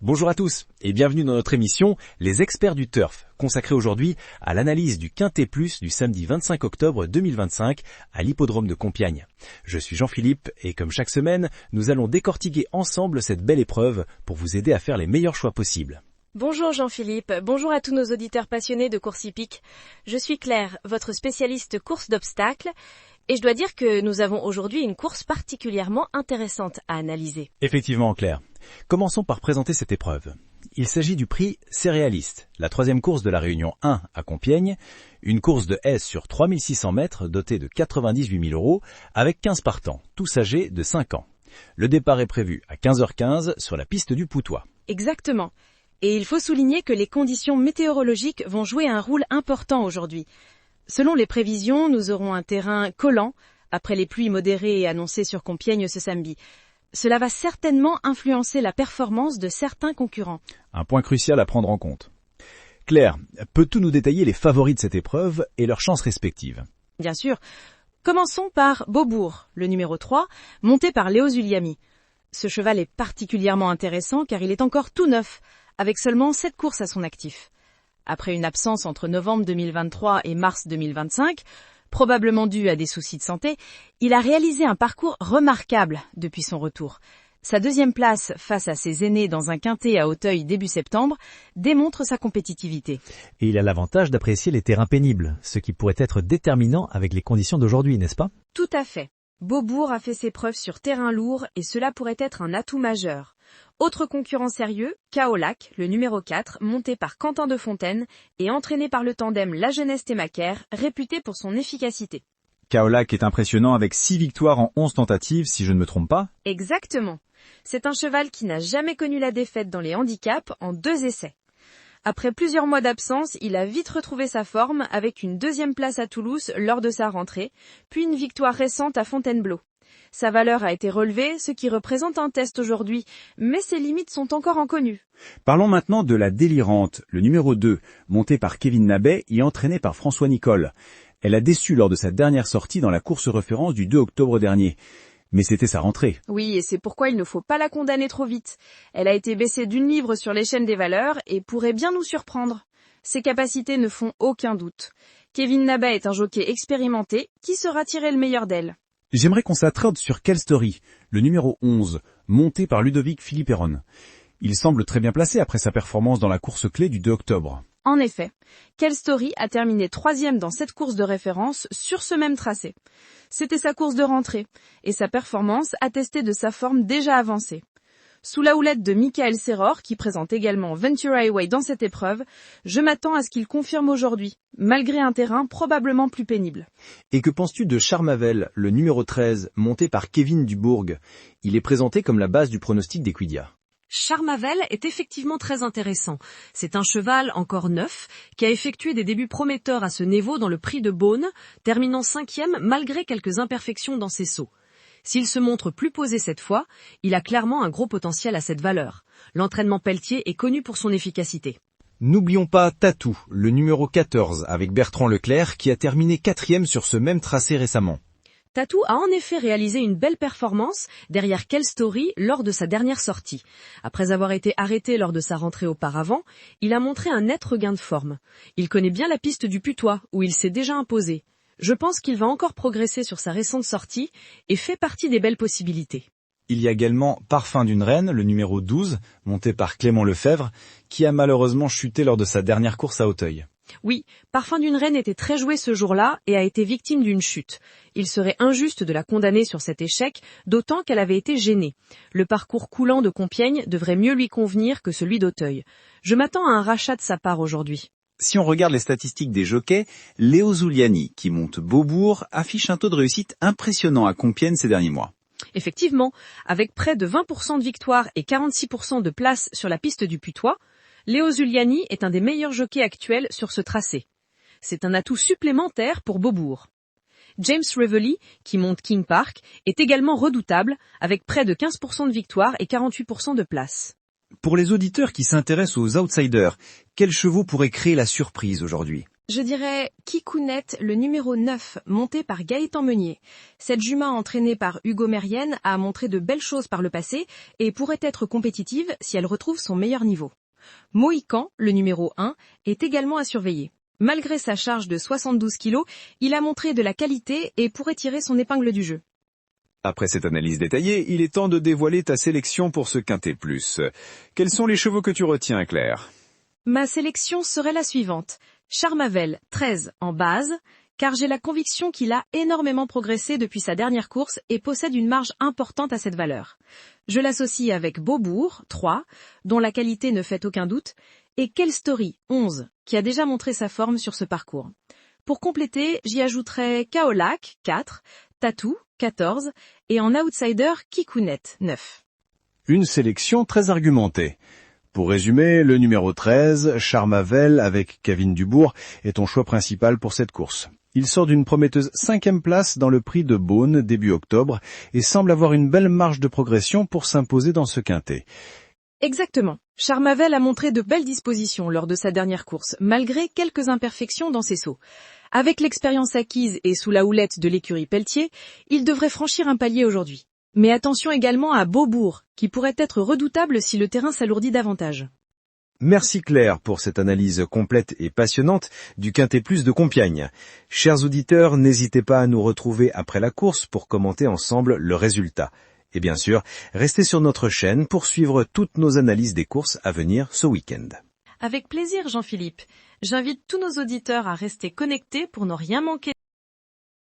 Bonjour à tous et bienvenue dans notre émission Les experts du turf, consacrée aujourd'hui à l'analyse du Quintet Plus du samedi 25 octobre 2025 à l'hippodrome de Compiègne. Je suis Jean-Philippe et comme chaque semaine, nous allons décortiquer ensemble cette belle épreuve pour vous aider à faire les meilleurs choix possibles. Bonjour Jean-Philippe, bonjour à tous nos auditeurs passionnés de course hippique. Je suis Claire, votre spécialiste course d'obstacles, et je dois dire que nous avons aujourd'hui une course particulièrement intéressante à analyser. Effectivement Claire. Commençons par présenter cette épreuve. Il s'agit du prix Céréaliste, la troisième course de la Réunion 1 à Compiègne, une course de S sur 3600 mètres dotée de 98 000 € avec 15 partants, tous âgés de 5 ans. Le départ est prévu à 15h15 sur la piste du Poutois. Exactement. Et il faut souligner que les conditions météorologiques vont jouer un rôle important aujourd'hui. Selon les prévisions, nous aurons un terrain collant après les pluies modérées annoncées sur Compiègne ce samedi. Cela va certainement influencer la performance de certains concurrents. Un point crucial à prendre en compte. Claire, peux-tu nous détailler les favoris de cette épreuve et leurs chances respectives? Bien sûr. Commençons par Beaubourg, le numéro 3, monté par Léo Zuliami. Ce cheval est particulièrement intéressant car il est encore tout neuf, avec seulement 7 courses à son actif. Après une absence entre novembre 2023 et mars 2025, probablement due à des soucis de santé, il a réalisé un parcours remarquable depuis son retour. Sa deuxième place face à ses aînés dans un quintet à Auteuil début septembre démontre sa compétitivité. Et il a l'avantage d'apprécier les terrains pénibles, ce qui pourrait être déterminant avec les conditions d'aujourd'hui, n'est-ce pas? Tout à fait. Beaubourg a fait ses preuves sur terrain lourd et cela pourrait être un atout majeur. Autre concurrent sérieux, Kaolac, le numéro 4, monté par Quentin de Fontaine et entraîné par le tandem La Jeunesse Thémacaire, réputé pour son efficacité. Kaolac est impressionnant avec 6 victoires en 11 tentatives, si je ne me trompe pas. Exactement. C'est un cheval qui n'a jamais connu la défaite dans les handicaps en 2 essais. Après plusieurs mois d'absence, il a vite retrouvé sa forme avec une deuxième place à Toulouse lors de sa rentrée, puis une victoire récente à Fontainebleau. Sa valeur a été relevée, ce qui représente un test aujourd'hui, mais ses limites sont encore inconnues. Parlons maintenant de la Délirante, le numéro 2, monté par Kevin Nabet et entraîné par François Nicole. Elle a déçu lors de sa dernière sortie dans la course référence du 2 octobre dernier. Mais c'était sa rentrée. Oui, et c'est pourquoi il ne faut pas la condamner trop vite. Elle a été baissée d'1 livre sur l'échelle des valeurs et pourrait bien nous surprendre. Ses capacités ne font aucun doute. Kevin Nabet est un jockey expérimenté qui saura tirer le meilleur d'elle. J'aimerais qu'on s'attarde sur Quelle Story, le numéro 11, monté par Ludovic Philippe-Héron. Il semble très bien placé après sa performance dans la course clé du 2 octobre. En effet, Quelle Story a terminé 3e dans cette course de référence sur ce même tracé. C'était sa course de rentrée, et sa performance attestait de sa forme déjà avancée. Sous la houlette de Michael Serror, qui présente également Ventura Highway dans cette épreuve, je m'attends à ce qu'il confirme aujourd'hui, malgré un terrain probablement plus pénible. Et que penses-tu de Charmavel, le numéro 13, monté par Kevin Dubourg? Il est présenté comme la base du pronostic d'Equidia. Charmavel est effectivement très intéressant. C'est un cheval encore neuf qui a effectué des débuts prometteurs à ce niveau dans le prix de Beaune, terminant 5e malgré quelques imperfections dans ses sauts. S'il se montre plus posé cette fois, il a clairement un gros potentiel à cette valeur. L'entraînement Pelletier est connu pour son efficacité. N'oublions pas Tatou, le numéro 14, avec Bertrand Leclerc, qui a terminé 4e sur ce même tracé récemment. Tatou a en effet réalisé une belle performance derrière Quelle Story lors de sa dernière sortie. Après avoir été arrêté lors de sa rentrée auparavant, il a montré un net regain de forme. Il connaît bien la piste du Putois, où il s'est déjà imposé. Je pense qu'il va encore progresser sur sa récente sortie et fait partie des belles possibilités. Il y a également Parfum d'une Reine, le numéro 12, monté par Clément Lefebvre, qui a malheureusement chuté lors de sa dernière course à Auteuil. Oui, Parfum d'une Reine était très joué ce jour-là et a été victime d'une chute. Il serait injuste de la condamner sur cet échec, d'autant qu'elle avait été gênée. Le parcours coulant de Compiègne devrait mieux lui convenir que celui d'Auteuil. Je m'attends à un rachat de sa part aujourd'hui. Si on regarde les statistiques des jockeys, Léo Zuliani, qui monte Beaubourg, affiche un taux de réussite impressionnant à Compiègne ces derniers mois. Effectivement, avec près de 20% de victoires et 46% de places sur la piste du Putois, Léo Zuliani est un des meilleurs jockeys actuels sur ce tracé. C'est un atout supplémentaire pour Beaubourg. James Reveley, qui monte King Park, est également redoutable, avec près de 15% de victoires et 48% de places. Pour les auditeurs qui s'intéressent aux outsiders, quels chevaux pourraient créer la surprise aujourd'hui? Je dirais Kikounet, le numéro 9, monté par Gaëtan Meunier. Cette jument entraînée par Hugo Mérienne a montré de belles choses par le passé et pourrait être compétitive si elle retrouve son meilleur niveau. Mohican, le numéro 1, est également à surveiller. Malgré sa charge de 72 kg, il a montré de la qualité et pourrait tirer son épingle du jeu. Après cette analyse détaillée, il est temps de dévoiler ta sélection pour ce Quintet Plus. Quels sont les chevaux que tu retiens, Claire? Ma sélection serait la suivante. Charmavel, 13 en base, car j'ai la conviction qu'il a énormément progressé depuis sa dernière course et possède une marge importante à cette valeur. Je l'associe avec Beaubourg, 3, dont la qualité ne fait aucun doute, et Kelstory, 11, qui a déjà montré sa forme sur ce parcours. Pour compléter, j'y ajouterai Kaolac, 4, Tatou, 14, et en outsider Kikounet, 9. Une sélection très argumentée. Pour résumer, le numéro 13, Charmavel avec Kevin Dubourg, est ton choix principal pour cette course. Il sort d'une prometteuse 5e place dans le prix de Beaune début octobre et semble avoir une belle marge de progression pour s'imposer dans ce quintet. Exactement. Charmavel a montré de belles dispositions lors de sa dernière course, malgré quelques imperfections dans ses sauts. Avec l'expérience acquise et sous la houlette de l'écurie Pelletier, il devrait franchir un palier aujourd'hui. Mais attention également à Beaubourg, qui pourrait être redoutable si le terrain s'alourdit davantage. Merci Claire pour cette analyse complète et passionnante du Quintet Plus de Compiègne. Chers auditeurs, n'hésitez pas à nous retrouver après la course pour commenter ensemble le résultat. Et bien sûr, restez sur notre chaîne pour suivre toutes nos analyses des courses à venir ce week-end. Avec plaisir Jean-Philippe. J'invite tous nos auditeurs à rester connectés pour ne rien manquer.